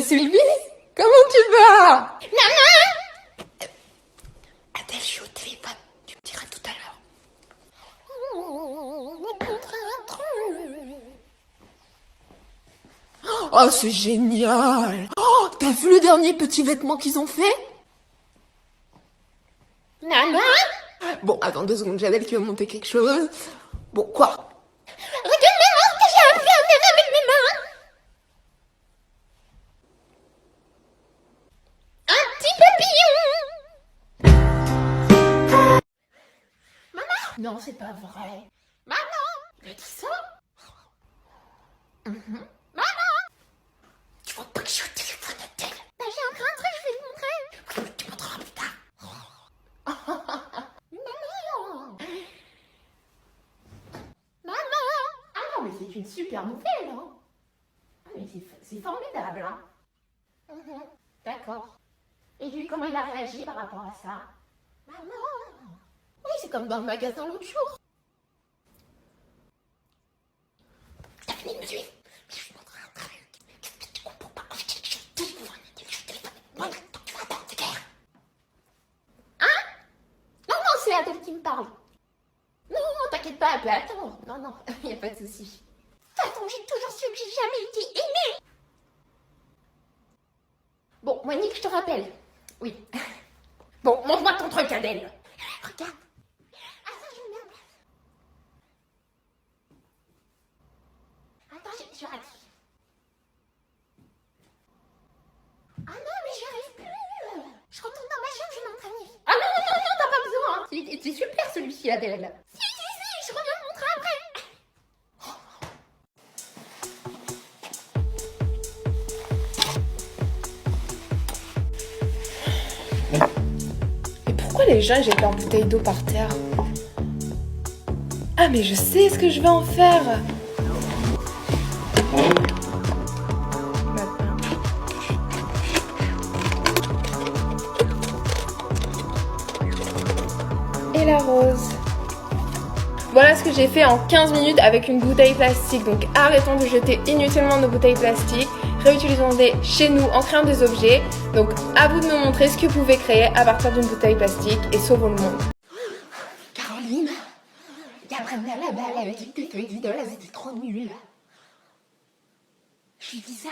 Sylvie, comment tu vas? Maman! Adèle, je suis au téléphone. Tu me diras tout à l'heure. Oh, c'est génial! Oh, t'as vu le dernier petit vêtement qu'ils ont fait? Maman! Bon, attends 2 secondes, Janelle qui va monter quelque chose. Bon, quoi? Regarde, maman, que j'ai appris à faire avec mes mains! Un petit papillon! Maman! Non, c'est pas vrai. Maman! Je dis ça? Maman! Tu vois pas que je suis au téléphone, Adèle? Bah, j'ai un train, je vais te montrer. Tu montreras plus tard. Maman! Maman! Ah non, mais c'est une super nouvelle, hein? Ah, mais c'est formidable, hein? D'accord. Et lui, comment il a réagi par rapport à ça? Maman! Oui, c'est comme dans le magasin l'autre jour. T'as fini de me suivre? Je vais montrer un truc. Qu'est-ce que tu comprends pas quand je suis au téléphone? Je suis au téléphone. Moi, donc tu vas attendre, c'est clair? Hein? Non, non, c'est Adèle qui me parle. Non, t'inquiète pas, elle peut attendre. Non, non, y a pas de souci. De toute façon, j'ai toujours su que j'ai jamais été aimée. Bon, Monique, je te rappelle. Oui. Bon, montre-moi ton truc, Adèle. Regarde. Ah, ça, je me mets en place. Attends, je rate. Ah non, mais j'y arrive plus. Je retourne dans ma chambre, je m'entraîne. Ah non, non, non, non, t'as pas besoin. C'est super celui-ci, Adèle. Si, je reviens te montrer après. Mais pourquoi les gens jettent leur bouteille d'eau par terre? Ah mais je sais ce que je vais en faire. Et la rose. Voilà ce que j'ai fait en 15 minutes avec une bouteille plastique. Donc arrêtons de jeter inutilement nos bouteilles plastiques. Réutilisons-les chez nous en créant des objets. Donc à vous de me montrer ce que vous pouvez créer à partir d'une bouteille plastique et sauvons le monde. Caroline, il y a vraiment la balle avec une tête d'idole, c'était trop nul. Je lui dis ça.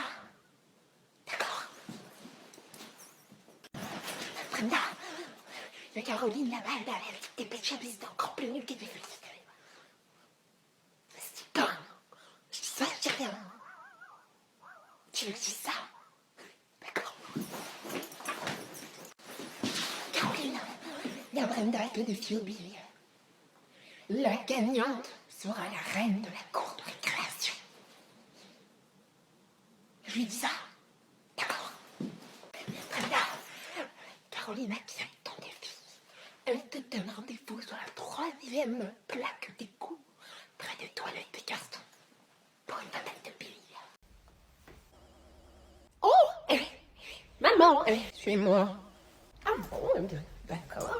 D'accord. Brenda, il y a Caroline là-bas, elle avec des bêtes chapitres encore plus nul qu'elle fait. C'est pas. Je dis ça, je dis rien. Tu lui dis ça. D'accord. Caroline, il y a Brenda et de Philby. La gagnante sera la reine de la cour de récréation. Je lui dis ça. D'accord. Brenda, Caroline a bien ton défi. Elle te donne rendez-vous sur la 3e plaque d'égout près des toilettes de garçons pour une bataille de billes. Oh, maman, suis-moi. Ah bon, d'accord.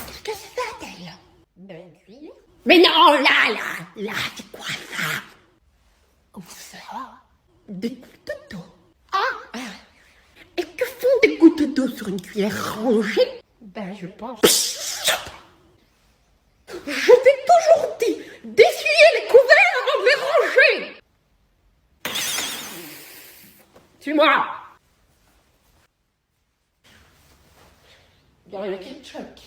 Qu'est-ce que c'est ça, Adèle? Mais non, là, c'est quoi ça? Où ça? Des gouttes d'eau. Ah! Et que font des gouttes d'eau sur une cuillère rangée? Ben, je pense. Je t'ai toujours dit d'essuyer les couverts avant de les ranger! Suis-moi! Dans le ketchup.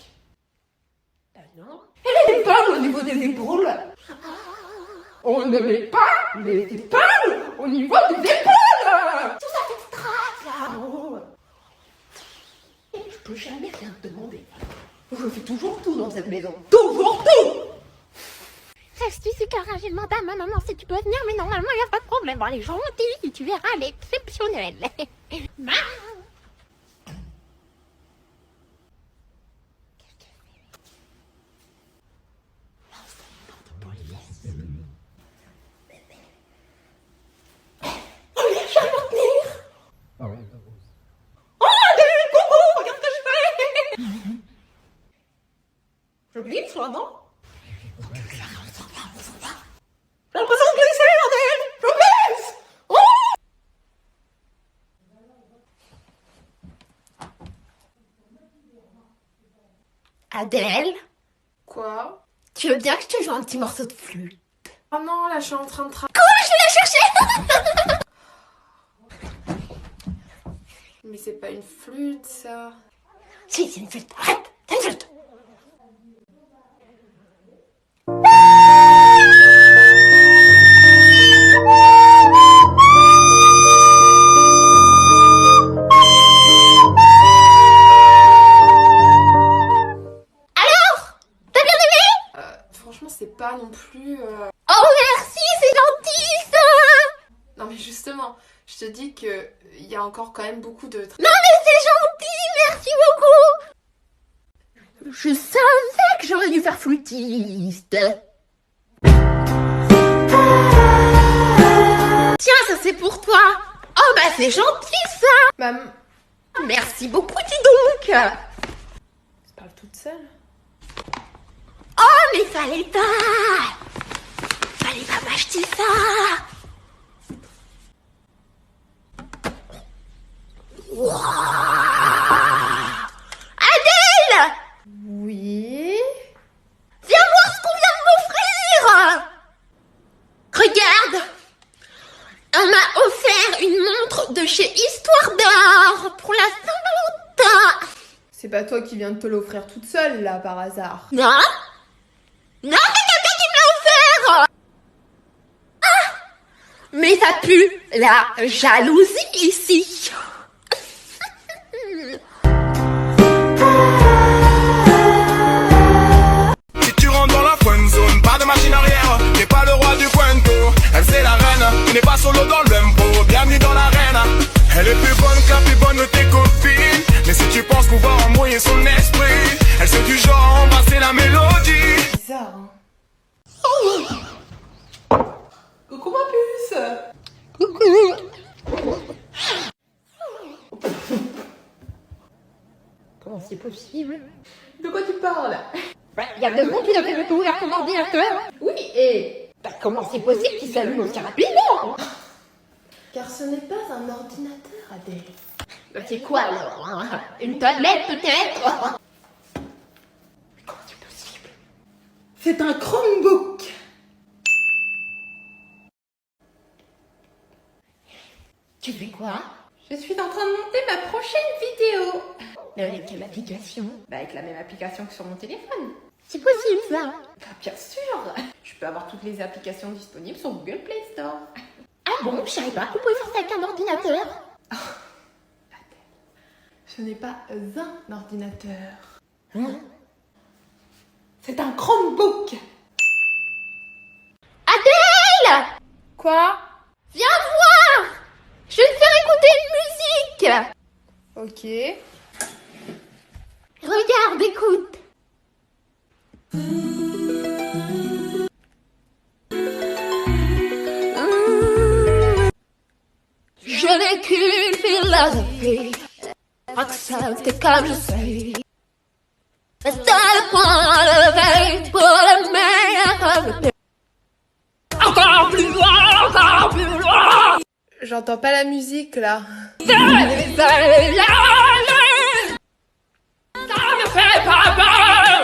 Ben non. Elle est épaules au niveau des épaules. On ne met pas les épaules au niveau des épaules. Tout ça fait trace là-haut. Je peux jamais rien te demander. Je fais toujours tout dans cette maison. Toujours tout. Reste ici car j'ai demandé à ma maman si tu peux venir, mais normalement il n'y a pas de problème. Bon, elle est gentille, si tu verras, elle est exceptionnelle. Maman. Je glisse, là, non? J'ai l'impression de glisser, Adèle. Je Adèle, Quoi? tu veux bien que je te joue un petit morceau de flûte? Oh non, là je suis en train de travailler. Je vais la chercher. Mais c'est pas une flûte ça. Si, c'est une flûte. Arrête, c'est une flûte. Franchement, c'est pas non plus. Oh merci, c'est gentil ça. Non, mais justement, je te dis que il y a encore quand même beaucoup de. Non mais c'est gentil, merci beaucoup. Je savais que j'aurais dû faire flûtiste. Tiens, ça c'est pour toi. Oh bah c'est gentil ça. Maman, Merci beaucoup, dis donc. tu parles toute seule. Oh mais fallait pas m'acheter ça. Wouah. Adèle, Oui. viens voir ce qu'on vient de m'offrir. Regarde, on m'a offert une montre de chez Histoire d'Or pour la Saint-Valentin. C'est pas toi qui viens de te l'offrir toute seule là par hasard. Non, non, c'est quelqu'un qui me l'a offert. Ah, mais ça pue la jalousie ici. Si tu rentres dans la friend zone, pas de machine arrière, t'es pas le roi du cuento. Elle c'est la reine, tu n'es pas solo dans l'empo, bienvenue dans l'arène. Elle est plus bonne que la plus bonne de tes copines, mais si tu penses pouvoir envoyer son esprit, elle c'est du genre à embrasser la mélodie. Bizarre, hein. Coucou ma puce. Comment c'est possible? De quoi tu parles? Il y a le monde qui devait me ouvrir ton ordinateur. Oui, et... Comment c'est possible qu'il s'allume aussi rapidement? Car ce n'est pas un ordinateur, Adèle. C'est quoi alors hein? Une tablette peut-être? Comment c'est possible? C'est un Chromebook. Tu fais quoi? Je suis en train de monter ma prochaine vidéo. Mais avec quelle application? Bah avec la même application que sur mon téléphone. C'est possible ça? Bah bien sûr. Je peux avoir toutes les applications disponibles sur Google Play Store. Ah bon, je savais pas qu'on pouvait faire ça avec un ordinateur. Ce n'est pas un ordinateur. Hein? C'est un Chromebook. Adèle! Quoi? Viens voir! Je vais te faire écouter une musique. Ok. Regarde, écoute. Je n'ai qu'une philosophie, accepter comme je suis. C'est le point levé pour le meilleur comme le pire. Encore plus loin, encore plus loin. J'entends pas la musique là. Ça me fait pas peur.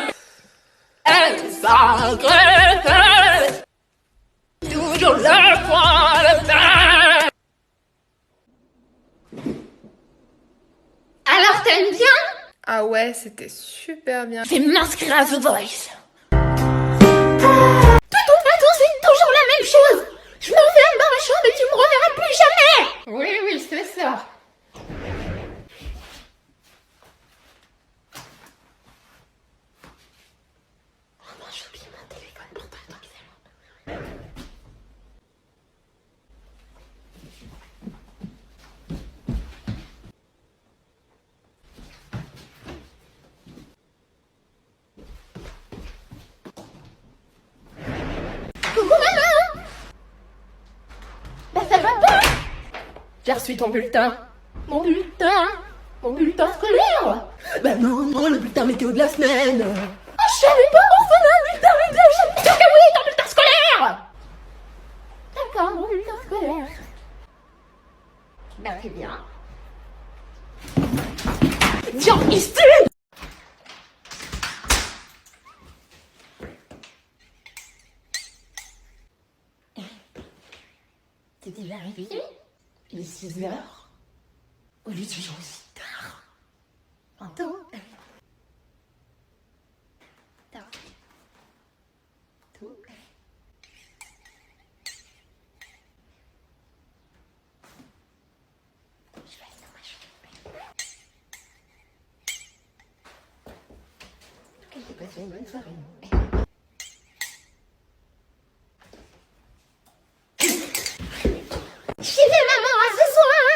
Elle s'agresse. Toujours le point levé. Alors t'aimes bien? Ah ouais, c'était super bien. Je vais m'inscrire à The Voice. De toute façon, c'est toujours la même chose. Je m'enferme dans ma chambre et tu me reverras plus jamais. Oui, oui, c'est ça. Oh non, j'ai oublié mon téléphone pourtant, attends que c'est là. Coucou maman. Bah ça va pas. J'ai reçu ton bulletin. Mon bulletin? Mon bulletin scolaire? Bah non, non, le bulletin météo de la semaine. Oh, je savais pas, on faisait un bulletin météo. Je suis sûre que oui, ton bulletin scolaire. D'accord, mon bulletin scolaire. Bah c'est bien. Tiens, ici. T'es déjà réveillé? Il est 6 heures. Au lieu de toujours aussi tard. Attends. Attends. Tout. Je vais aller dans ma chambre. En tout cas, j'ai passé une bonne soirée. J'y vais, maman, à ce soir.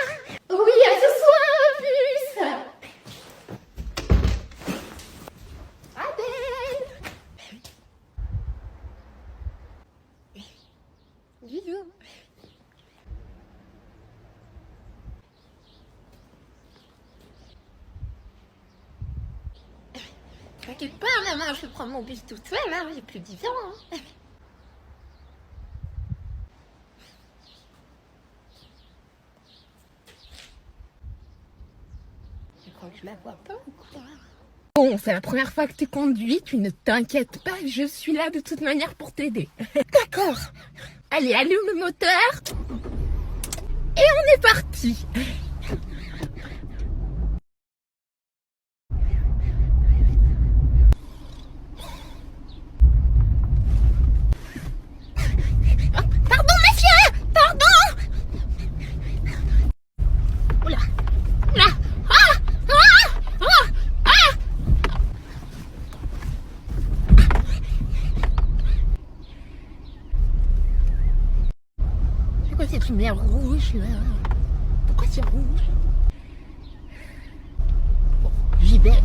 Oui, à ce soir, en plus. Adèle. Bisous. T'inquiète pas, maman, je vais prendre mon bus toute seule, hein, j'ai plus 10 ans. Hein. Tu crois que je la vois pas ou quoi? Bon, c'est la première fois que tu conduis, tu ne t'inquiètes pas, je suis là de toute manière pour t'aider. D'accord. Allez, allume le moteur. Et on est parti. Pardon, monsieur! Pardon! Oula! Oula! Ah! Ah! Ah! Ah! C'est quoi cette lumière rouge là? Pourquoi c'est rouge? Bon, j'y vais.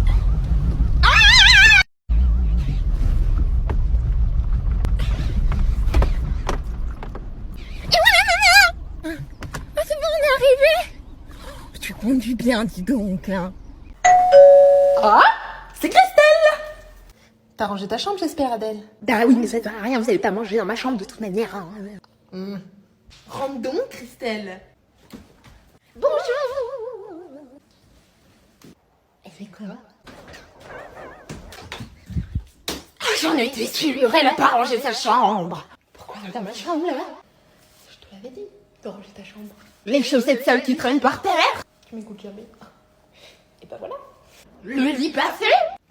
Tu conduis bien, dis donc. Hein. Ah, c'est Christelle. T'as rangé ta chambre, j'espère, Adèle? Bah oui, mais ça ne sert à rien, vous allez pas manger dans ma chambre de toute manière. Hein. Rentre donc, Christelle. Bonjour. Elle fait quoi? J'en ai été sûre, elle a pas rangé sa chambre. Pourquoi elle est dans ma chambre là? Je te l'avais dit de ranger ta chambre. Les chaussettes sales qui traînent par terre. Tu m'écoutes jamais. Et bah voilà. Le lit passé.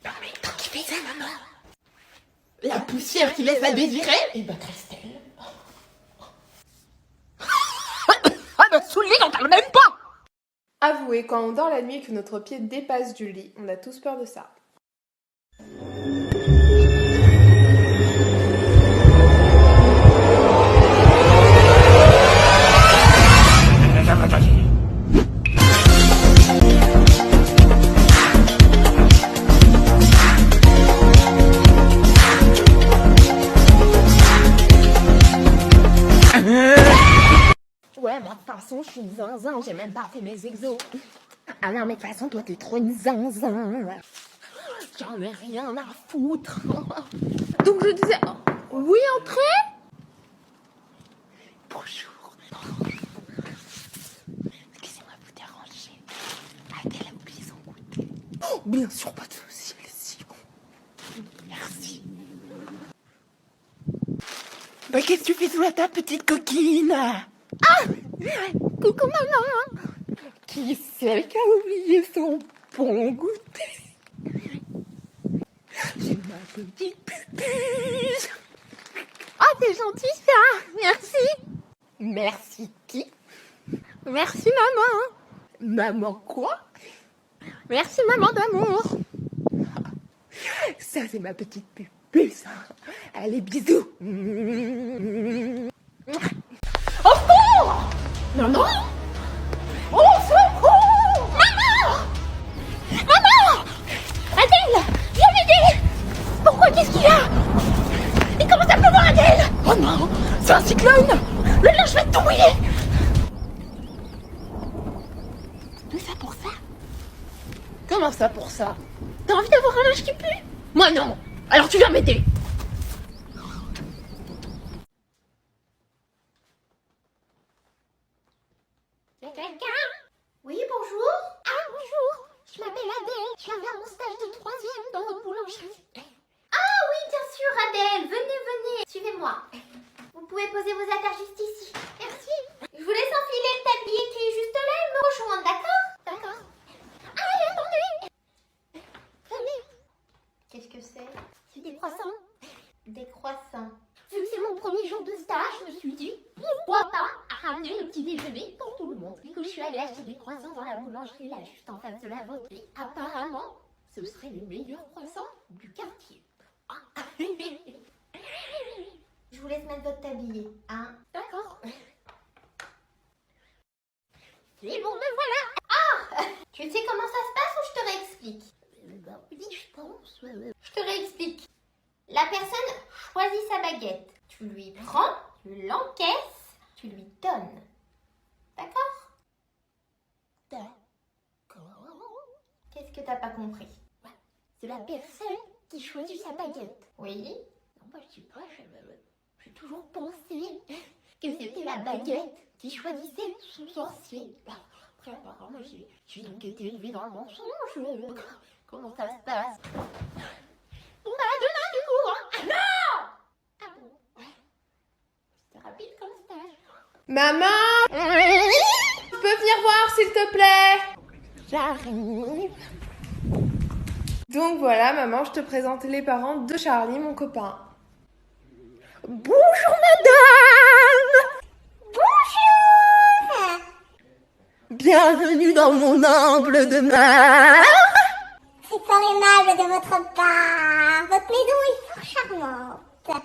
Non mais tant qu'il fait ça, maman. La poussière qui laisse à désirer. Et bah Christelle. Ah bah sous le lit, j'en parle même pas. Avouez, quand on dort la nuit et que notre pied dépasse du lit, on a tous peur de ça. Ouais, moi de toute façon, je suis une zinzin, j'ai même pas fait mes exos. Ah non, mais de toute façon, toi, t'es trop une zinzin. J'en ai rien à foutre. Donc je disais, oui, entrez. Bonjour. Excusez-moi de vous déranger. Adèle a oublié son goûter. Oh, bien sûr, pas de soucis, allez-y. Merci. Bah, qu'est-ce que tu fais sous la table, petite coquine? Ah! Coucou, maman. Qui c'est qui a oublié son bon goûter? J'ai ma petite pupille. Ah, c'est gentil ça. Merci. Merci qui? Merci maman. Maman quoi? Merci maman d'amour. Ça c'est ma petite pupille ça. Allez bisous. Enfant! Maman! Oh secours! Maman! Maman! Adèle! Viens m'aider! Pourquoi? Qu'est-ce qu'il y a? Il commence à pleuvoir, Adèle! Oh non! C'est un cyclone! Le linge va tout mouiller! Tout ça pour ça? Comment ça pour ça? T'as envie d'avoir un linge qui pue? Moi non! Alors tu viens m'aider! Oui, bonjour. Ah bonjour! Je m'appelle Adèle, je viens faire mon stage de 3e dans votre boulangerie. Ah oui, bien sûr, Adèle. Venez, venez. Suivez-moi. Vous pouvez poser vos affaires juste ici. Merci. Je ramené le petit déjeuner pour tout le monde. Du coup, je suis allée acheter des croissants dans la boulangerie là, juste en face de la vôtre. Et apparemment, ce seraient les meilleurs croissants du quartier. Je vous laisse mettre votre tablier, hein. D'accord. C'est bon, me voilà. Tu sais comment ça se passe ou je te réexplique? Oui, je pense. Je te réexplique. La personne choisit sa baguette. Tu lui prends, tu l'encaisses, tu lui donnes. D'accord? D'accord. Qu'est-ce que t'as pas compris? C'est la personne qui choisit sa baguette. Oui. Non, moi, je sais pas, j'ai toujours pensé que c'était la baguette qui choisissait son sorcier. Après, apparemment, j'ai donc été élevée dans le mensonge. Comment ça se passe? Bon, bah, demain, du coup, hein. Non! Ah bon? Ouais. C'était rapide comme stage. Maman, tu peux venir voir s'il te plaît? J'arrive. Donc voilà, maman, je te présente les parents de Charlie, mon copain. Bonjour, madame! Bonjour! Bienvenue dans mon humble demeure. C'est fort aimable de votre part. Votre maison est fort charmante.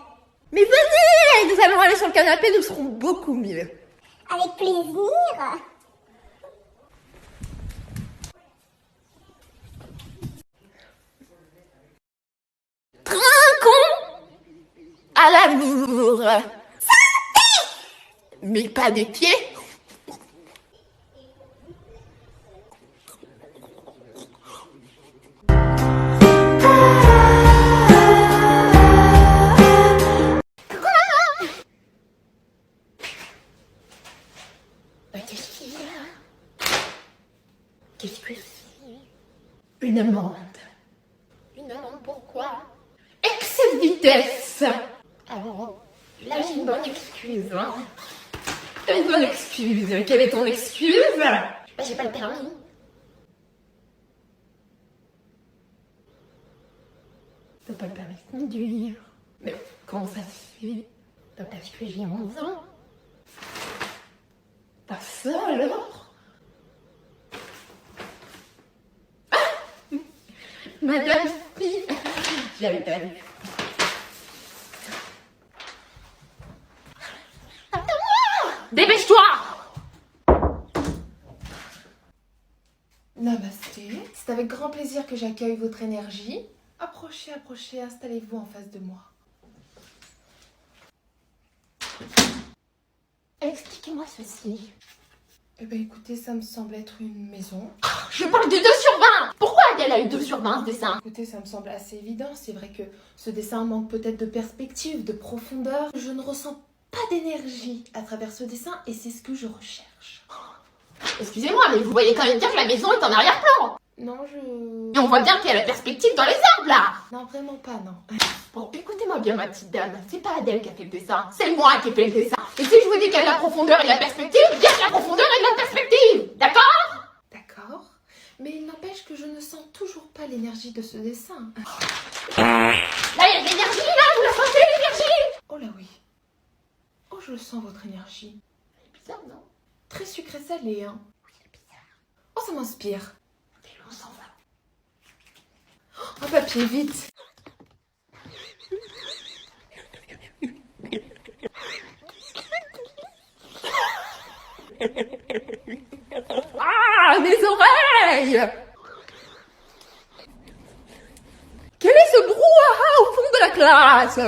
Mais venez, nous allons aller sur le canapé, nous serons beaucoup mieux. Avec plaisir. Trinquons à l'amour. Mais pas des pieds. Qu'est-ce qu'il y a? Qu'est-ce que c'est? Une amende. Une amende pourquoi? Excès de vitesse. Alors, là j'ai une bonne excuse. Hein. Une bonne excuse. Quelle est ton excuse? Bah, j'ai pas le permis. T'as pas le permis de conduire. Mais comment ça se fait? Bah, parce que j'ai 11 ans. Pas ça alors? Ah, Madame, j'avais pas vu. Attends-moi! Dépêche-toi! Namasté, c'est avec grand plaisir que j'accueille votre énergie. Approchez, approchez, installez-vous en face de moi. Expliquez-moi ceci. Eh bien écoutez, ça me semble être une maison. Je parle de 2 sur 20! Pourquoi elle a eu 2 sur 20 ce dessin? Écoutez, ça me semble assez évident. C'est vrai que ce dessin manque peut-être de perspective, de profondeur. Je ne ressens pas d'énergie à travers ce dessin et c'est ce que je recherche. Excusez-moi, mais vous voyez quand même bien que la maison est en arrière-plan. Non, Et on voit bien qu'il y a la perspective dans les arbres là. Non, vraiment pas, non. Bon, écoutez-moi bien, ma petite dame. C'est pas Adèle qui a fait le dessin, c'est moi qui ai fait le dessin. Et si je vous dis qu'il y a de la profondeur et de la perspective, il y a de la profondeur et de la perspective. D'accord? D'accord. Mais il n'empêche que je ne sens toujours pas l'énergie de ce dessin. Là, il y a de l'énergie là, vous la sentez l'énergie? Oh là oui. Oh, je sens votre énergie. C'est bizarre, non? Très sucré salé, hein. Oui, c'est bizarre. Oh, ça m'inspire. Mais on s'en va. Un papier, vite. Ah, mes oreilles! Quel est ce brouhaha au fond de la classe?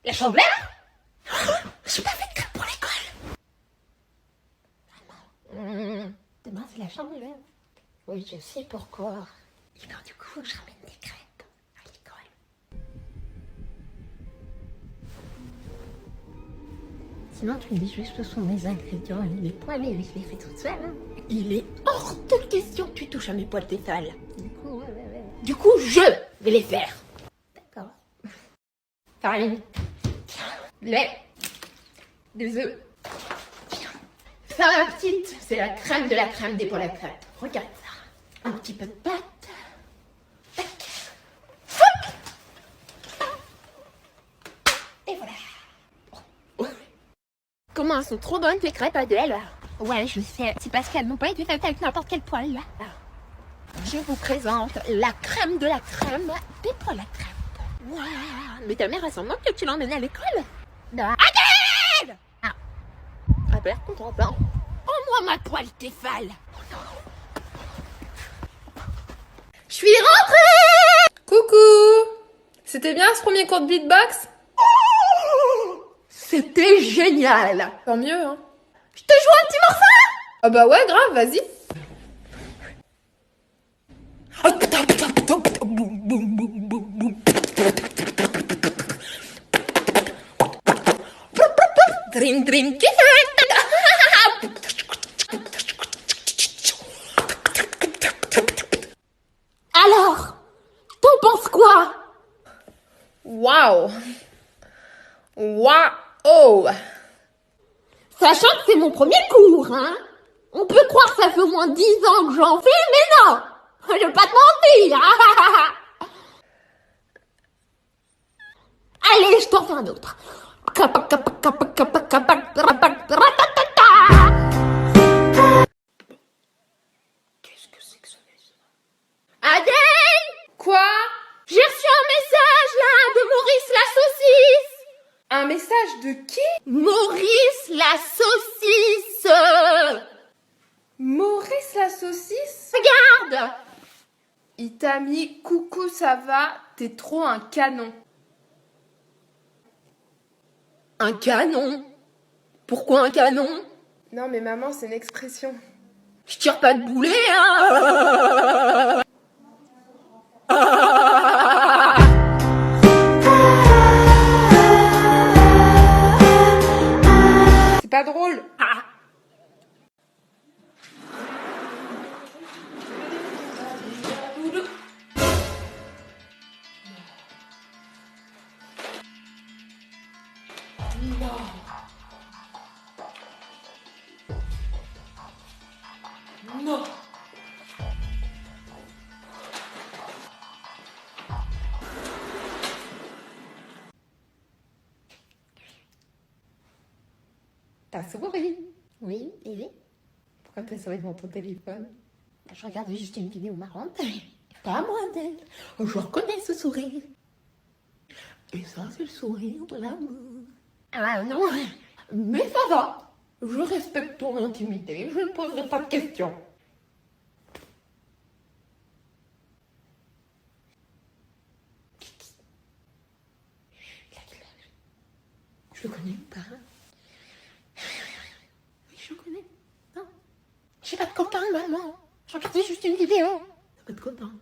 La chandeleur? Je suis pas faite que pour l'école. Demain, c'est la chandeleur. Oui, je sais pourquoi. Et ben, du coup, je ramène des crêpes à l'école. Sinon, tu me dis juste que ce sont mes ingrédients et les poils et je les fais toute seule. Hein. Il est hors de question que tu touches à mes poils tétales. Du coup, je vais les faire. D'accord. Farine. Lait. Des œufs. ça, ma petite, c'est la crème de la crème des poils à crêpes. Regarde ça. Un petit peu de pâte. Tac. Hop. Et voilà. Comment elles sont trop bonnes tes crêpes, Adèle? Ouais, je sais. C'est parce qu'elles n'ont pas été faites avec n'importe quel poil. Je vous présente la crème de la crème des poils à crêpes. Waouh! Mais ta mère, elle s'en moque que tu l'emmènes à l'école? Non. Adèle! Ah. Elle a l'air contente, hein? Oh, moi, ma poêle Tefal! Je suis rentrée! Coucou! C'était bien ce premier cours de beatbox? C'était génial. Tant mieux, hein? Je te joue un petit morceau? Ah bah ouais, grave, vas-y. Dring, dring, Alors, t'en penses quoi? Waouh! Waouh! Sachant que c'est mon premier cours, hein. On peut croire que ça fait au moins 10 ans que j'en fais, mais non. Je vais pas te mentir. Allez, je t'en fais un autre. Qu'est-ce que c'est que ce message? Adèle! Quoi? J'ai reçu un message là de Maurice la saucisse. Un message de qui? Maurice la saucisse. Maurice la saucisse? Regarde. Il t'a mis coucou, ça va? T'es trop un canon. Un canon? Pourquoi un canon? Non mais maman, c'est une expression. Je tire pas de boulet, hein. C'est pas drôle. Ah. Non. T'as souri? Oui, et pourquoi t'as souri devant ton téléphone? Je regardais juste une vidéo marrante. Pas moi, d'elle. Je reconnais ce sourire. Et ça, c'est le sourire de l'amour. Ah non, mais ça va. Je respecte ton intimité. Je ne poserai pas de questions. Je le connais ou pas? Oui, je le connais. Non. J'ai pas de copain, maman. Je regardais juste une vidéo. T'as pas de copain?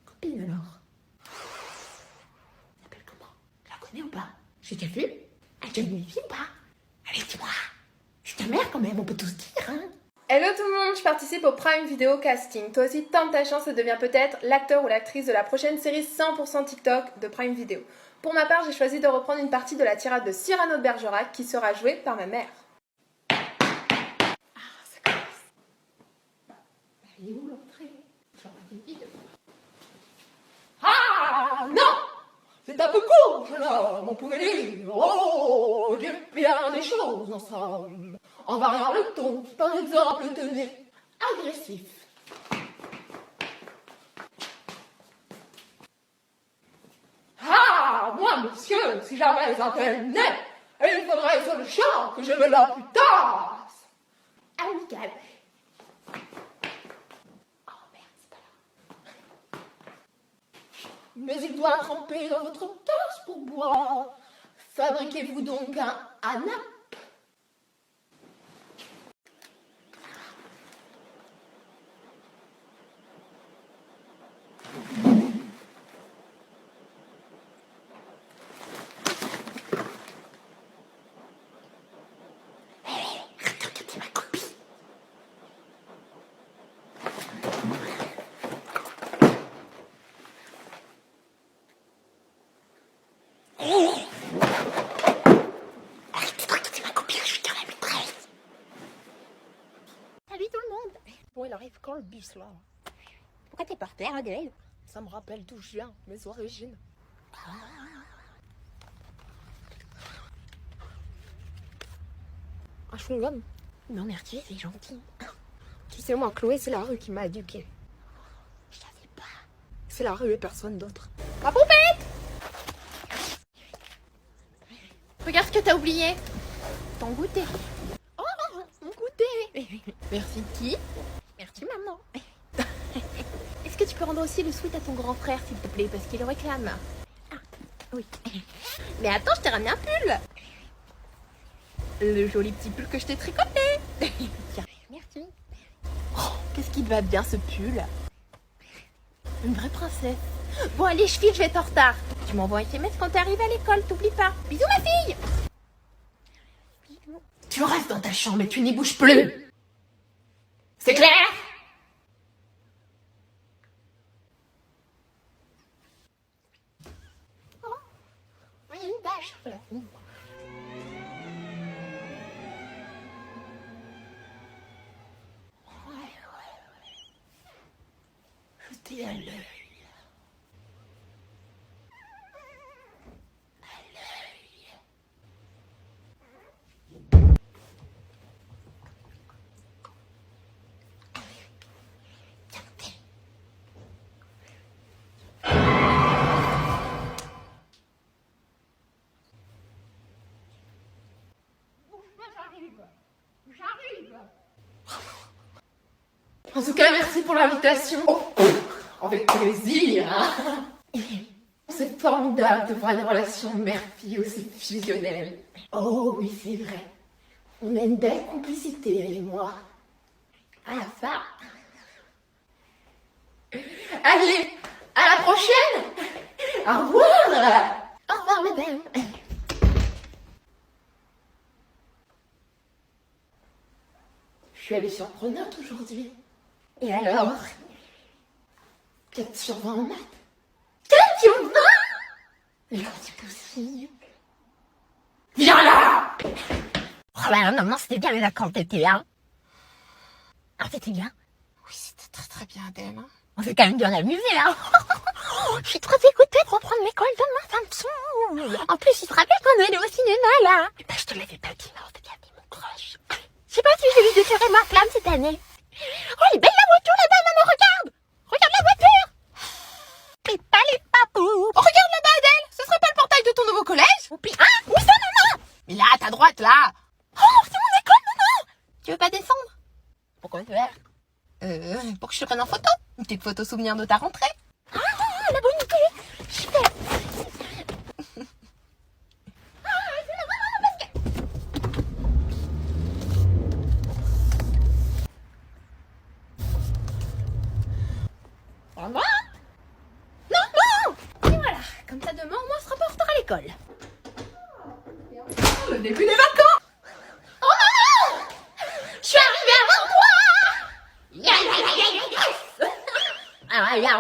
Copine alors? Elle s'appelle comment? Je la connais ou pas? J'ai déjà vu? Elle a déjà vu une fille ou pas? Allez, dis-moi. Je suis ta mère quand même, on peut tous dire, hein? Hello tout le monde, je participe au Prime Video Casting. Toi aussi, tente ta chance et deviens peut-être l'acteur ou l'actrice de la prochaine série 100% TikTok de Prime Video. Pour ma part, j'ai choisi de reprendre une partie de la tirade de Cyrano de Bergerac qui sera jouée par ma mère. Ah, ça commence. Elle est où l'entrée? Je regarde une vidéo. Ah, non! C'est un peu court, jeune homme, on pouvait dire. Oh, j'ai bien des choses ensemble. On va voir le ton, par exemple, de agressif. Ah, moi, monsieur, si jamais un tel naît, il faudrait sur le champ que je me la putasse. Amical. Oh merde, c'est pas là. Mais il doit tremper dans votre tasse pour boire. Fabriquez-vous donc un anap. Bon, il arrive quand le bus là? Pourquoi t'es par terre, Adèle? Ça me rappelle d'où je viens, mes origines. Un chewing-gum. Non, merci, c'est gentil. Tu sais, moi, Chloé, c'est la rue qui m'a éduquée. Je savais pas. C'est la rue et personne d'autre. Ma poupette! Regarde ce que t'as oublié. Ton goûter. Oh, mon goûter! Merci qui? Merci, maman. Est-ce que tu peux rendre aussi le sweat à ton grand frère, s'il te plaît, parce qu'il le réclame? Oui. Mais attends, je t'ai ramené un pull. Le joli petit pull que je t'ai tricoté. Tiens, Merci. qu'est-ce qui te va bien ce pull? Une vraie princesse. Bon, allez, je file, je vais être en retard. Tu m'envoies un SMS quand t'es arrivée à l'école, t'oublies pas. Bisous, ma fille. Tu restes dans ta chambre et tu n'y bouges plus. C'est clair? Oui, une bâche. Je t'ai à l'œil. En tout cas, merci pour l'invitation. Oh, avec plaisir. Hein. C'est formidable de voir une relation mère-fille aussi fusionnelle. Oh oui, c'est vrai. On a une belle complicité, elle et moi. À la fin. Allez, à la prochaine. Au revoir. Au revoir, madame. Je suis allée surprenante aujourd'hui. Et alors? 4 sur 20 en maths. 4 sur 20? Alors, c'est possible. Viens là! Oh bah non, c'était bien les vacances d'été, hein. Ah, c'était bien. Oui, c'était très très bien, Adèle. Hein. On s'est quand même bien amusé, hein. Je suis trop dégoûtée de reprendre l'école demain, ça me saoule. En plus, tu te rappelles qu'on est allé au cinéma, là? Bah, je te l'avais pas dit, mais on s'est bien mis mon crush. Je sais pas si j'ai vu déterrer ma flamme cette année. Oh, elle est belle la voiture là-bas, maman, regarde! Regarde la voiture! Mais pas les papous! Oh, regarde là-bas, Adèle. Ce serait pas le portail de ton nouveau collège? Oh, puis, hein? Où ça, maman? Mais là, à ta droite, là. Oh, c'est mon école, maman! Tu veux pas descendre? Pourquoi faire? Pour que je te prenne en photo. Une petite photo souvenir de ta rentrée. Ah, la bonne idée! Super! Maman? Non! Et voilà, comme ça demain, au moins, on sera pas en retard à l'école. Le début des vacances! Oh maman! Je suis arrivée avant toi! Ya ya ya ya ya ya! Ah ya ya!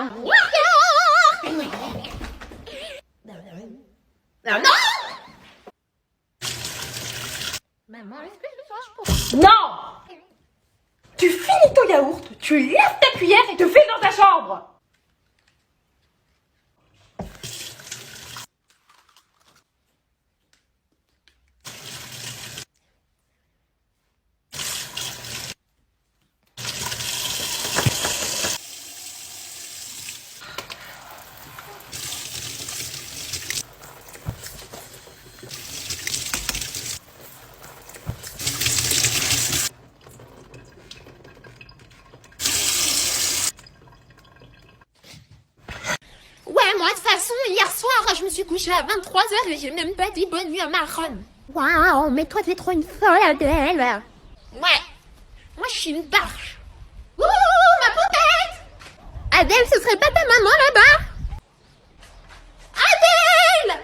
Non! Maman, est-ce que je change pour... Non! Tu finis ton yaourt, tu lèves ta cuillère et te fais dans ta chambre! Ouais, moi, de toute façon, hier soir, je me suis couchée à 23h et j'ai même pas dit bonne nuit à ma reine. Waouh, mais toi, t'es trop une folle, Adèle. Ouais, moi, je suis une barge. Ouh, ma poupette! Adèle, ce serait pas ta maman là-bas? Adèle!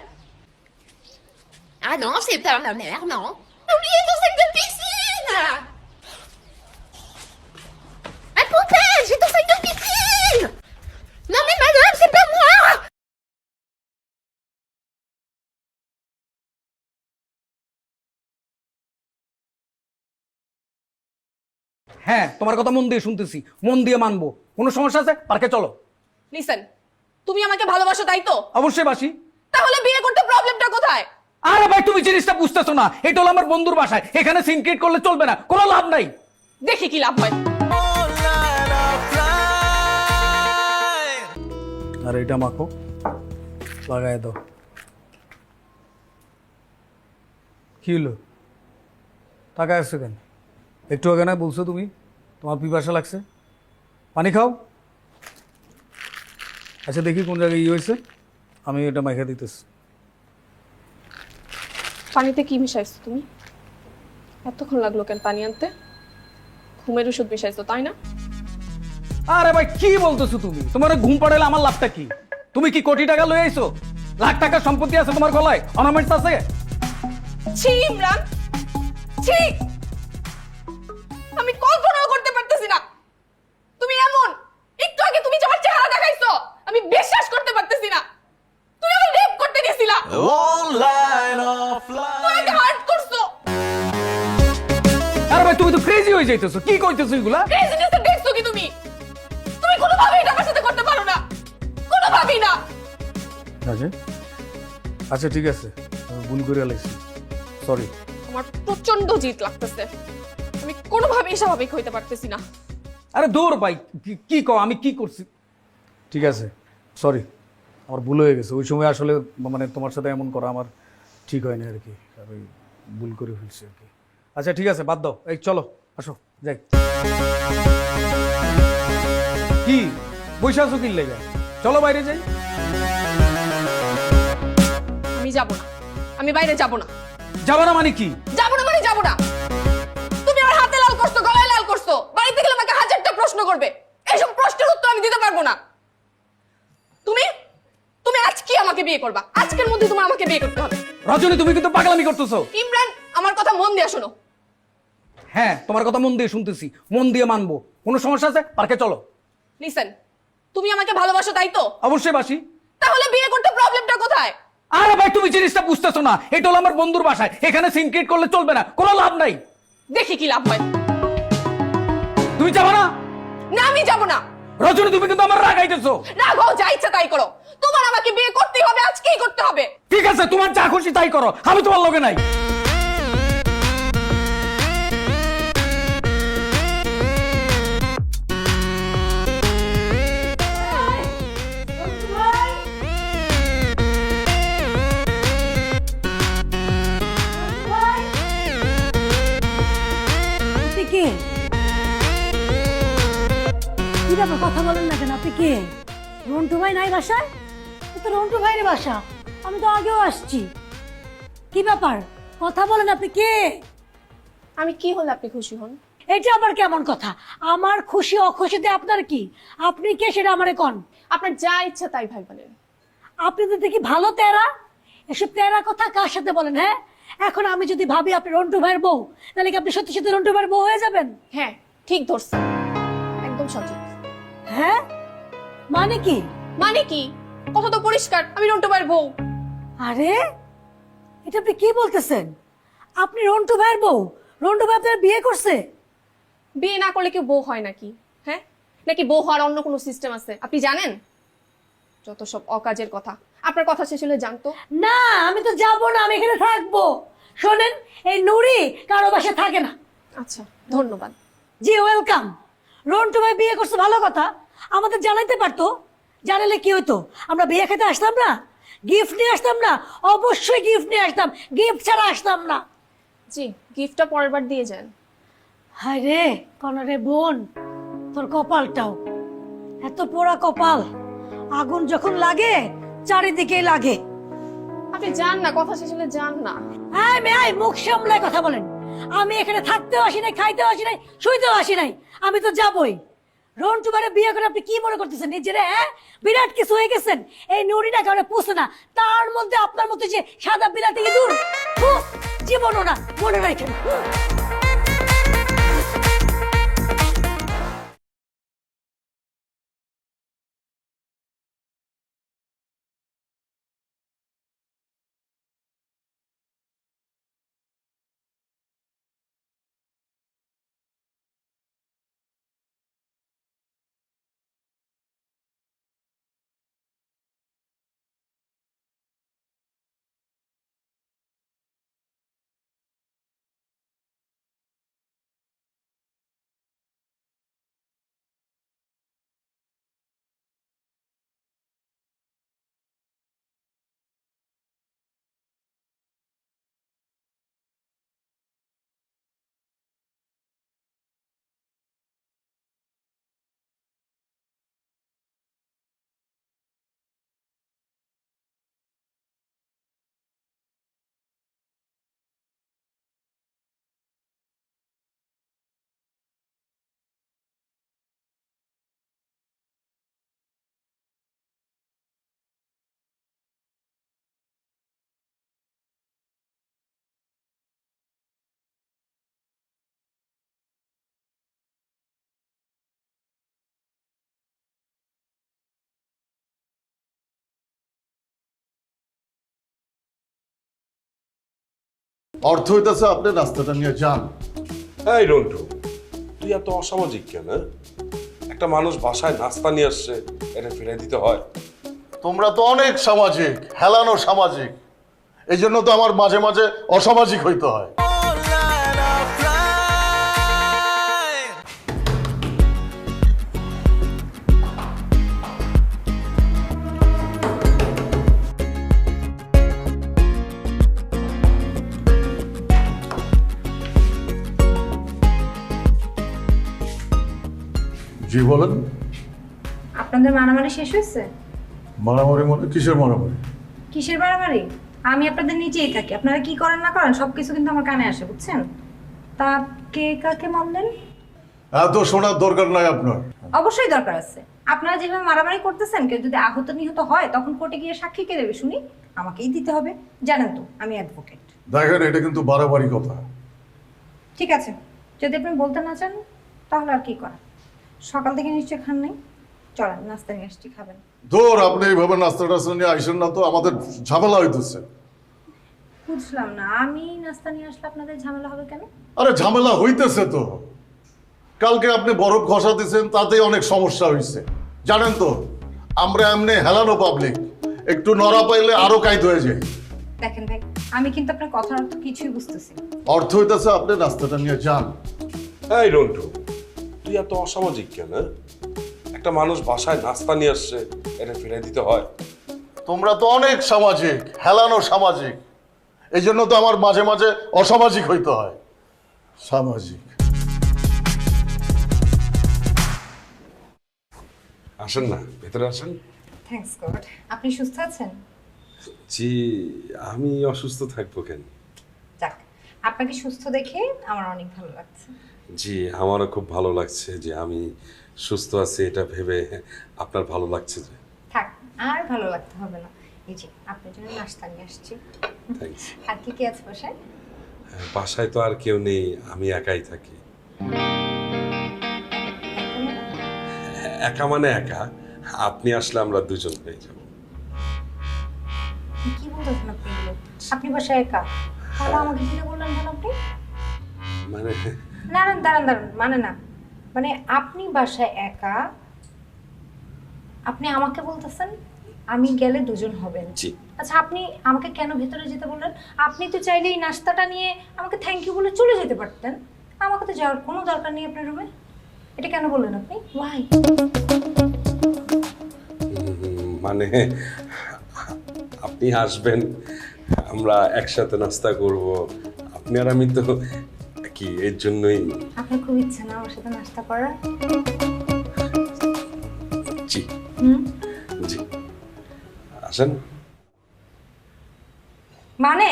Ah non, c'est pas ma mère, non. Oubliez ton sac de piscine! Ma poupette, j'ai ton sac de piscine! Non mais madame, c'est pas moi! হ্যাঁ, তোমার কথা মন দিয়ে শুনতেছি, মন দিয়ে মানবো। কোনো সমস্যা আছে? পার্কে চলো। লিসেন, তুমি আমাকে ভালোবাসো তাই তো? অবশ্যই বাসি। তাহলে বিয়ে করতে প্রবলেমটা কোথায়? আরে ভাই, তুমি জিনিসটা বুঝতেছো না। এটা হলো আমার বন্ধুর বাসায়, এখানে সিন ক্রিয়েট করলে চলবে না, কোনো লাভ নাই। দেখি কি লাভ হয়। আর এটা মাখো, লাগাই দাও। কি হলো, তাকায় আসছো কেন? একটু আগে না বলছো তুমি তোমার পিপাসা লাগছে, পানি খাও। আচ্ছা দেখি কোন জায়গায় হয়েছে, আমি এটা মাইখা দিতেছি। পানিতে কি মিশাইছো তুমি? এতক্ষণ লাগলো কেন পানি আনতে? ঘুমের ওষুধ মিশাইছো তাই না? আরে ভাই, কি বলতেছো তুমি? তোমার ঘুম পাড়াইলে আমার লাভটা কি? তুমি কি কোটি টাকা লয়ে আইছো? লাখ টাকার সম্পত্তি আছে তোমার গলায়, অর্নামেন্টস আছে। ছি ইমরান, ছি! আমি কল্পনাও করতে পারতেছি না তুমি এমন। একটু আগে তুমি যে আমার চেহারা দেখাইছো, আমি বিশ্বাস করতে পারতেছি না। তুমি আমাকে রেপ করতে গেছিলা, তুমি আমাকে হার্ট করছো। আরে ভাই, তুমি তো ক্রেজি হয়ে যাইতেছো। কি কইতেছো এগুলা? ক্রেজিনেস দেখছো কি তুমি? তুমি কোনোভাবেই এটা আমার সাথে করতে পারো না, কোনোভাবেই না। আচ্ছা আচ্ছা, ঠিক আছে, আমি ভুল করে আলাইছি, সরি। আমার প্রচন্ড জিত লাগতেছে, আমি কোনোভাবেই স্বাভাবিক হইতে পারতেছি না। আরে দূর ভাই, কি কও, আমি কি করছি? ঠিক আছে, সরি, আমার ভুল হয়ে গেছে। ওই সময় আসলে মানে তোমার সাথে এমন করা আমার ঠিক হয়নি আর কি, আমি ভুল করে ফেলছি আর কি। আচ্ছা ঠিক আছে, বাদ দাও। এই চলো, আসো যাই। কি বসে আছো কি লেগে? চলো বাইরে যাই। আমি যাব না, আমি বাইরে যাব না। যাবো না মানে কি? যাব না মানে যাব না। তুমি আমার হাতে লাল করছো, গলায় লাল করছো, বাড়িতে গেলে আমাকে হাজারটা প্রশ্ন করবে। এইসব প্রশ্নের উত্তর আমি দিতে পারবো না। তুমি তুমি আজকে আমাকে বিয়ে করবা, আজকের মধ্যে তোমার আমাকে বিয়ে করতে হবে। রজনী, তুমি কিন্তু পাগলামি করতেছো। ইমরান, আমার কথা মন দিয়ে শোনো। হ্যাঁ, তোমার কথা মন দিয়ে শুনতেছি, মন দিয়ে মানবো। কোনো সমস্যা আছে? পার্কে চলো। লিসেন, তুমি আমাকে ভালোবাসো তাই তো? অবশ্যই বাসি। তাহলে বিয়ে করতে প্রবলেমটা কোথায়? আরে ভাই, তুমি জিনিসটা বুঝতেছো না। এটা হলো আমার বন্ধুর বাসায়, এখানে সিন ক্রিয়েট করলে চলবে না, কোনো লাভ নাই। দেখি কি লাভ হয়। তুমি যাবো না? না, আমি যাব না। রজনী, তুমি কিন্তু আমার রাগাইতেছো। রাগো, যা ইচ্ছা তাই করো, তোমার আমাকে বিয়ে করতেই হবে, আজকেই করতে হবে। ঠিক আছে, তোমার যা খুশি তাই করো, আমি তোমার লগে নাই। কে? কি ব্যাপার, কথা বলেন না কেন? আপনি কে? রন্টু ভাই নাই বাসায়? তো রন্টু ভাইয়ের বাসা, আমি তো আগেও আসছি। কি ব্যাপার, কথা বলেন, আপনি কে? আমি কি হলে আপনি খুশি হন? এটা আবার কেমন কথা? আমার খুশি অখুশিতে আপনার কি? আপনি কে সেটা আমারে কন। আপনার যা ইচ্ছা তাই ভাই বলেন। আপনি তো দেখি ভালো তেরা। এসব তেরা কথা কার সাথে বলেন? হ্যাঁ, এখন আমি যদি ভাবি আপনি রন্টু ভাইয়ের বউ, তাহলে কি আপনি সত্যি সত্যি রন্টু ভাইয়ের বউ হয়ে যাবেন? হ্যাঁ, ঠিক ধরছেন, একদম সঠিক। হ্যাঁ, মানে কি? মানে কি? কথা তো পরিষ্কার, আমি রন্টু ভাইয়ের বউ। আরে, এটা আপনি কি বলতেছেন? আপনি রন্টু ভাইয়ের বউ? রন্টু ভাই আপনার বিয়ে করছে? বিয়ে না করলে কেউ বউ হয় নাকি? হ্যাঁ, নাকি বউ হওয়ার অন্য কোনো সিস্টেম আছে আপনি জানেন? যত সব অকাজের কথা। আপনার কথা শেষ হলে জানতো। না, আমি তো যাবো না, আমি এখানে থাকবো। শোনেন, এই নুরি কারো বাসায় থাকে না। আচ্ছা, ধন্যবাদ। জি ওয়েলকাম। রন্টু ভাই বিয়ে করছে, ভালো কথা, আমাদের জানাইতে পারতো। জানালে কি হইতো? আমরা বিয়ে খেতে আসতাম না? গিফট নিয়ে আসতাম না? অবশ্যই গিফট নিয়ে আসতাম, গিফট ছাড়া আসতাম না। জি, গিফটটা পরের বার দিয়ে যান। হায় রে কনরে বোন, তোর কপালটাও এত পোড়া কপাল। আগুন যখন লাগে চারিদিকে লাগে। আপনি যান না, কথা শেষ হলে যান না। আয় মুখ সামলায় কথা বলেন। আমি এখানে থাকতেও আসি নাই, খাইতেও আসি নাই, শুইতেও আসি নাই, আমি তো যাবই। রন্টু বারে বিয়ে করে আপনি কি মনে করতেছেন নিজেরে? হ্যাঁ, বিরাট কিছু হয়ে গেছেন। এই নুরিটা কারণে পুষে না, তার মধ্যে আপনার মতো যে সাদা বিলাতি ইঁদুর, জীবনও না, মনে রাখেন। অর্থ হইতেছে আপনি রাস্তাটা নিয়ে যান। এই রন্টু, তুই এত অসামাজিক কেন? একটা মানুষ বাসায় নাস্তা নিয়ে আসছে, এটা ফিরে দিতে হয়? তোমরা তো অনেক সামাজিক, হেলানো সামাজিক, এই জন্য তো আমার মাঝে মাঝে অসামাজিক হইতে হয়। জি বলেন। আপনাদের মারামারি শেষ হয়েছে? মারামারি মানে কিসের মারামারি? কিসের মারামারি? আমি আপনাদের নিচেই থাকি, আপনারা কি করেন না করেন সবকিছু কিন্তু আমার কানে আসে, বুঝছেন? তা কে কাকে মারলেন? এত শোনার দরকার নাই আপনার। অবশ্যই দরকার আছে। আপনারা যেভাবে মারামারি করতেছেন, কেউ যদি আহত নিহত হয় তখন কোর্টে গিয়ে সাক্ষী কে দেবে শুনি? আমাকেই দিতে হবে, জানেন তো আমি অ্যাডভোকেট। দেখেন, এটা কিন্তু বাড়াবাড়ি কথা। ঠিক আছে, যদি আপনি বলতে না চান তাহলে আর কি করা। সকাল থেকে নিশ্চয়ই খান নাই, চলেন নাস্তা নিয়ে আসছি, খাবেন? ধর, আপনি এইভাবে নাস্তা টাস্তা নিয়ে আইসেন না তো, আমাদের ঝামেলা হইতেছে। বুঝলাম না, আমি নাস্তা নিয়ে আসলে আপনাদের ঝামেলা হবে কেন? আরে ঝামেলা হইতেছে তো। কালকে আপনি বরফ ঘষা দিয়েছেন, তাতেই অনেক সমস্যা হয়েছে, জানেন তো। আমরা এমনি হেলানো পাবলিক, একটু নড়া পাইলে আরো কাইদ হয়ে যায়। দেখেন ভাই, আমি কিন্তু আপনার কথার অর্থ কিছুই বুঝতেছি না। অর্থ হইতেছে আপনি নাস্তাটা নিয়ে যান। এই রন্টু, তুই এত অসামাজিক কেন? একটা মানুষ বাসায় নাস্তা নিয়ে আসছে, এটা ফিরে দিতে হয়? তোমরা তো অনেক সামাজিক, হেলানো সামাজিক, এই জন্য তো আমার মাঝে মাঝে অসামাজিক হইতে হয়। সামাজিক। আসেন না, ভেতরে আসেন। Thanks god. আপনি সুস্থ আছেন? জি, আমি অসুস্থ থাকবো কেন? যাক, আপনাকে সুস্থ দেখে আমার অনেক ভালো লাগছে। জি, আমারও খুব ভালো লাগছে যে আমি সুস্থ আছি, এটা ভেবে আপনার ভালো লাগছে যে। থাক, আর ভালো লাগতে হবে না। এই যে আপনার জন্য নাস্তা নিয়ে আসছি। থ্যাঙ্কস। আর কি কি আছে বাসায়? বাসায় তো আর কেউ নেই, আমি একাই থাকি। একা মানে একা, আপনি আসলে আমরা দুজন হয়ে যাব। কি বলতেছেন আপনি এগুলো? আপনি বাসায় একা? তাহলে আমাকে দিলে বললেন কেন আপনি? মানে না না, দাঁড়ান দাঁড়ান, মানে না, মানে আপনি বাসায় একা, আপনি আমাকে বলতেছেন আমি গেলে দুজন হবেন? জি। আচ্ছা, আপনি আমাকে কেন ভেতরে যেতে বললেন? আপনি তো চাইলে এই নাস্তাটা নিয়ে আমাকে থ্যাংক ইউ বলে চলে যেতে পারতেন। আমাকে তো যাওয়ার কোনো দরকার নেই আপনার রুমে। এটা কেন বললেন আপনি? ওয়াই? মানে আপনি আসবেন, আমরা একসাথে নাস্তা করব, আপনি আর আমি তো কি, এর জন্যই। আপনার খুব ইচ্ছে না আমার সাথে নাস্তা করার? জি হুম, জি, আসেন। মানে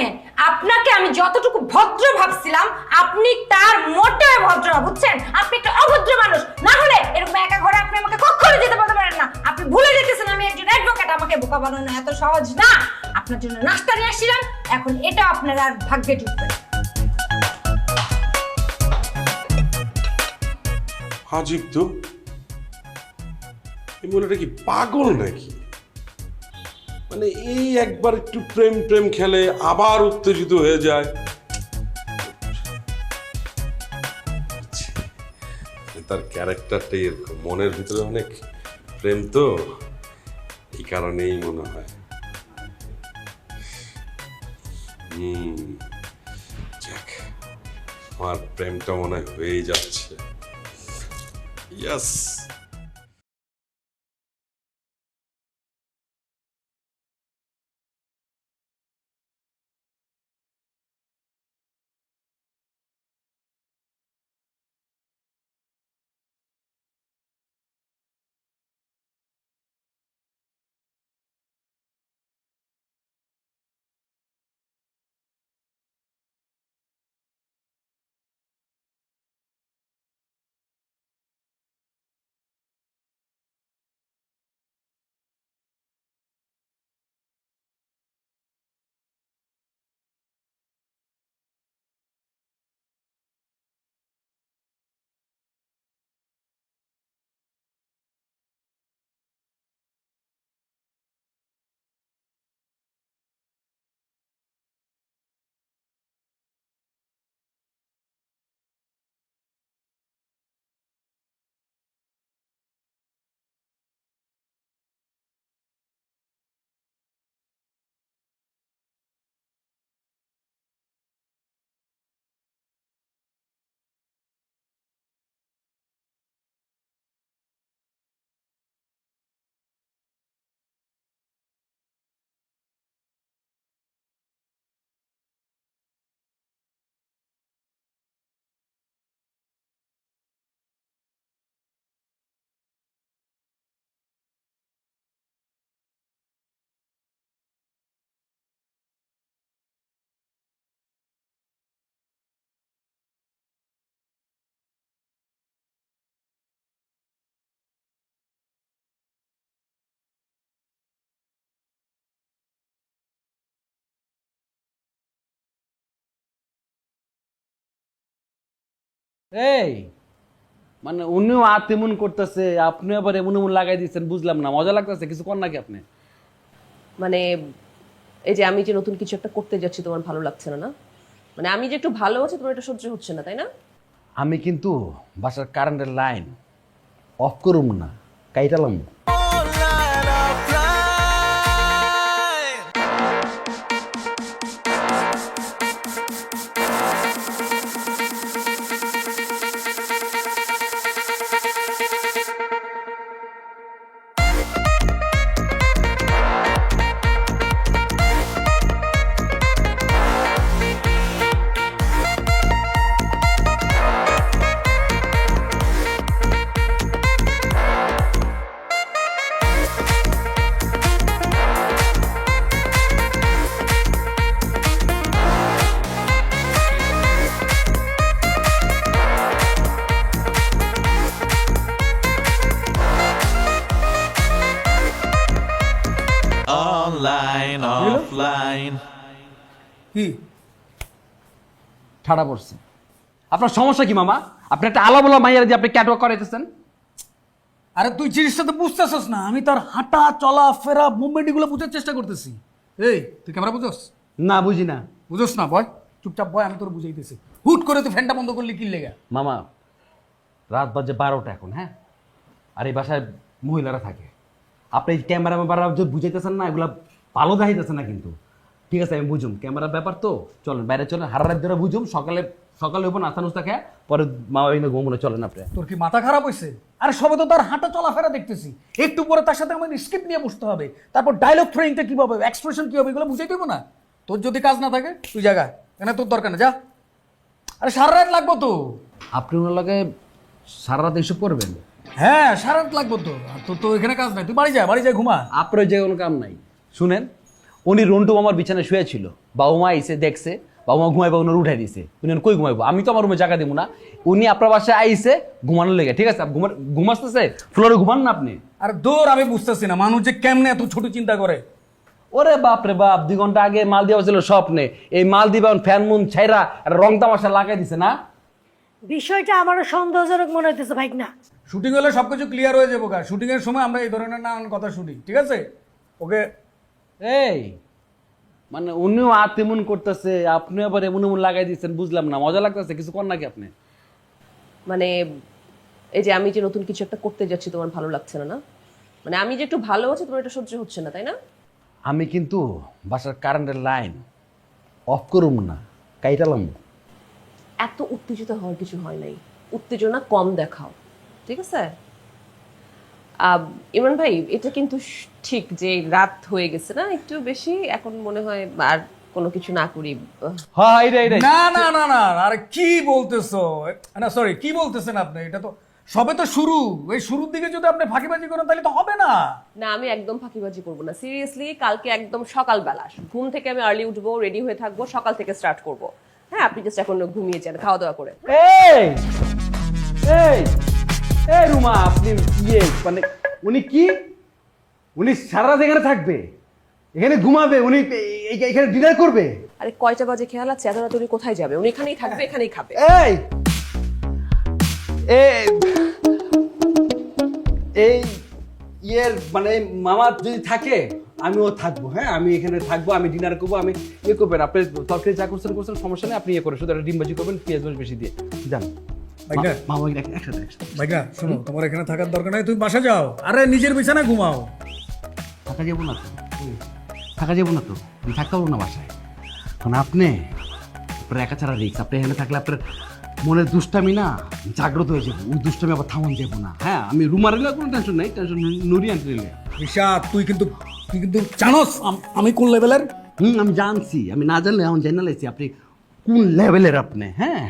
আপনাকে আমি যতটুকু ভদ্র ভাবছিলাম আপনি তার মোটেও ভদ্র না, বুঝছেন? আপনি একটা অভদ্র মানুষ। না হলে এরকম একা ঘরে আপনি আমাকে কখনো যেতে বলতে পারেন না। আপনি ভুলে যেতেছেন আমি একজন অ্যাডভোকেট, আমাকে বোকা বানানো এত সহজ না। আপনার জন্য নাস্তা নিয়ে আসছিলাম, এখন এটা আপনার আর ভাগ্যে জুটবে না। আজিব তো, এই মনেটা কি পাগল নাকি? মানে এই একবার একটু প্রেম প্রেম খেলে আবার উত্তেজিত হয়ে যায়। তার ক্যারেক্টারটাই এরকম, মনের ভিতরে অনেক প্রেম তো, এই কারণেই মনে হয়। যাক, আমার প্রেমটা মনে হয় হয়েই যাচ্ছে। ইয়েস। এই মানে উনিও আতেমন করতেছে, আপনি আবার এমন এমন লাগাই দিচ্ছেন, বুঝলাম না, মজা লাগতেছে, কিছু কর নাকি আপনি? মানে এই যে আমি যে নতুন কিছু একটা করতে যাচ্ছি তোমার ভালো লাগছে না না? মানে আমি যে একটু ভালো আছি তোমার এটা সহ্য হচ্ছে না তাই না? আমি কিন্তু বাসার কারেন্টের লাইন অফ করুম না, কাইটালাম। Online, offline. কি ঠাড়া পড়ছে। আপনার সমস্যা কি মামা? আপনি একটা আলাবোলা মাইয়ার দিয়ে আপনি ক্যাটওয়াক করাইতেছেন। আরে তুই জিনিসটা তো বুঝতেছস না, আমি তার হাঁটা চলা ফেরা মুভমেন্ট এগুলো বুঝার চেষ্টা করতেছি। এই তুই ক্যামেরা বুঝোস? না বুঝি না। বুঝোস না বয়, চুপচাপ বয়, আমি তোর বুঝাইতেছি। হুট করে তুই ফ্যানটা বন্ধ করলি কি লেগা? মামা রাত বাজে 12টা এখন, হ্যাঁ, আর এই বাসায় মহিলারা থাকে। আপনি এই ক্যামেরা যে বুঝাইতেছেন না, এগুলা ভালো দেখাইতেছে না কিন্তু। ঠিক আছে আমি বুঝুম, ক্যামেরার ব্যাপার তো, চলেন বাইরে চলেন, হারা রাত ধরে বুঝুম, সকালে হইব নাস্তা নুস্তা খেয়ে পরে মা বাবা ঘুমনে চলেন আপনি। তোর কি মাথা খারাপ হয়েছে? আরে সবে তো তার হাঁটা চলাফেরা দেখতেছি, একটু পরে তার সাথে আমাদের স্ক্রিপ্ট নিয়ে বসতে হবে, তারপর ডায়লগ থ্রোয়িংটা কি হবে, এক্সপ্রেশন কি হবে, এগুলো বুঝাই দেবো না। তোর যদি কাজ না থাকে তুই জায়গা, এখানে তোর দরকার না, যা। আরে সারা রাত লাগবো তো। আপনি ওনার লগে সারা রাত এসব করবেন? হ্যাঁ সারা রাত লাগবো তো। আর তোর তো এখানে কাজ নাই, তুই বাড়ি যা ঘুমা। আপনার যে কোনো কাম নাই। শুনেন, উনি রন্টু আমার বিছানায় শুয়েছিল, বাবু মা আইসে দেখছে, বাবু মা ঘুমাইবা উনার উঠাই দিছে, উনি কই ঘুমাইবো, আমি তো আমার রুমে জায়গা দিব না, উনি আপনার বাসায় আইসে ঘুমানোর লেগে। ঠিক আছে ঘুমাসতেছে ফ্লোরে, ঘুমান না আপনি। আর দৌড় আমি বুঝতেছি না মানুষ যে কেমনে এত ছোট চিন্তা করে। ওরে বাপ রে বাপ, 2 ঘন্টা আগে মাল দেওয়া ছিল স্বপ্নে, এই মাল দিবা ফ্যান মুন ছাইরা রং তামাশা লাগাই দিছে না। বিষয়টা আমারও সন্দেহজনক মনে হইতেছে ভাই না। শুটিং হলে সবকিছু ক্লিয়ার হয়ে যাবো। শুটিং এর সময় আমরা এই ধরনের নানান কথা শুনি, ঠিক আছে? ওকে এই মানে উনিও আতেমন করতেছে, আপনি আবার এমন এমন লাগাই দিচ্ছেন, বুঝলাম না, মজা লাগতেছে, কিছু কর নাকি আপনি? মানে এই যে আমি যে নতুন কিছু একটা করতে যাচ্ছি তোমার ভালো লাগছে না না? মানে আমি যে একটু ভালো আছি তোমার এটা সহ্য হচ্ছে না তাই না? আমি কিন্তু বাসার কারেন্টের লাইন অফ করুম না, কাইটালাম। এত উত্তেজিত হওয়ার কিছু হয় নাই, উত্তেজনা কম দেখাও, ঠিক আছে? ইমরান ভাই এটা কিন্তু ঠিক যে রাত হয়ে গেছে না একটু বেশি, এখন মনে হয় আর কোনো কিছু না করি। না না না না, আরে কি বলতেছো? না সরি, কি বলতেছেন আপনি? এটা তো সবে তো শুরু, এই শুরুর দিকে যদি আপনি ফাঁকিবাজি করেন তাহলে তো হবে না। না আমি একদম ফাঁকিবাজি করবো না, সিরিয়াসলি কালকে একদম সকালবেলা ঘুম থেকে আমি আর্লি উঠবো, রেডি হয়ে থাকবো, সকাল থেকে স্টার্ট করব। হ্যাঁ আপনি জাস্ট এখন ঘুমিয়ে যান খাওয়া দাওয়া করে। এই এই এই রুমা, আপনি ইয়ে মানে উনি সারা রাত এখানে থাকবে, এখানে ঘুমাবে, উনি এখানে ডিনার করবে? আরে কয়টা বাজে খেয়াল আছে? এত রাতে উনি কোথায় যাবে? উনি এখানেই থাকবে, এখানেই খাবে। এই ইয়ের মানে মামা যদি থাকে আমিও থাকবো, হ্যাঁ আমি এখানে থাকবো, আমি ডিনার করবো, আমি ইয়ে করবেন, আপনি তরকারি যা করছেন সমস্যা নেই, আপনি ইয়ে করেন, শুধু একটা ডিম ভাজি করবেন পেঁয়াজ বেশি দিয়ে, যান। মামা একসাথে ভাইগা শোনো, তোমার এখানে থাকার দরকার নাই, তুমি বাসা যাও, আরে নিজের বিছানায় ঘুমাও। থাকা যাবো না তো, আমি থাকতে পারবো না বাসায়, কারণ আপনি আপনার একা ছাড়া রিক্স, আপনি এখানে থাকলে আপনার মনের দুষ্টামি না জাগ্রত হয়ে যাবে, ওই দুষ্টামি আবার থামান যাবো না। হ্যাঁ আমি রুমার এলে কোনো টেনশন নেই, টেনশন নুরি আনতে নিলে। ঋষাদ তুই কিন্তু জানোস আমি কোন লেভেলের। আমি জানছি, আমি না জানলে এখন জেনে লাইছি আপনি কোন লেভেলের। আপনি হ্যাঁ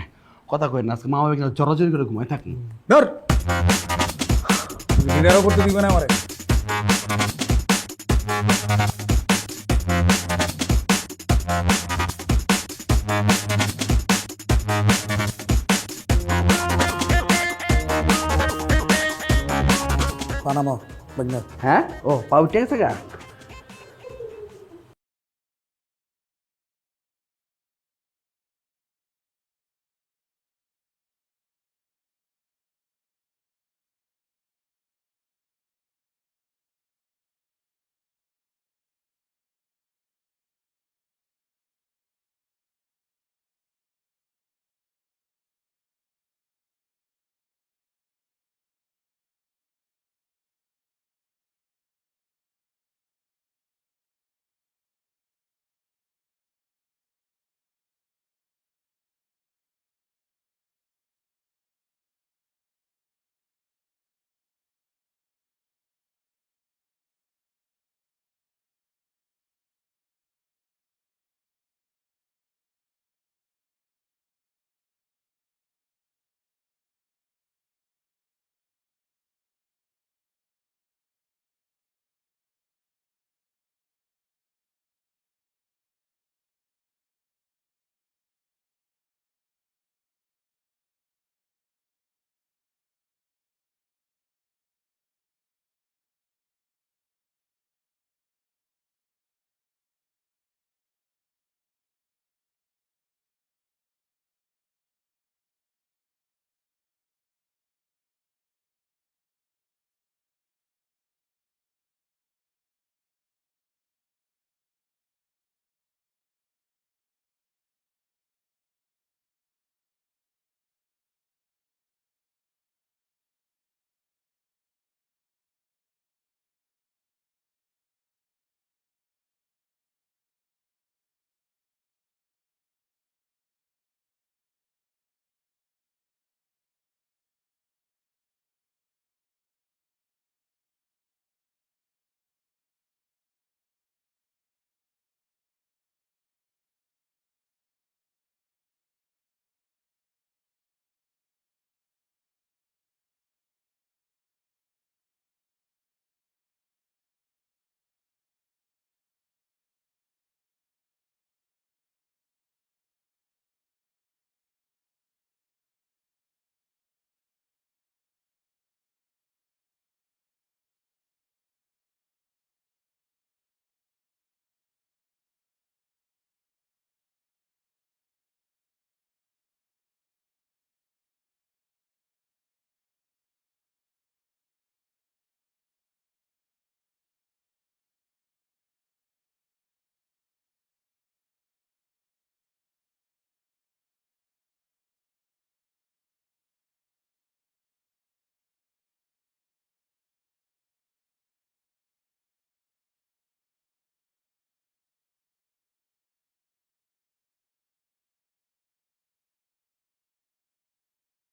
কথা কই না, আজকে মা বাবা জড়াজড়ি করে ঘুমায় থাকি। ধর ডিনারও করতে দিবে না আমারে। পানামা হ্যাঁ ও পাউটি আছে গা।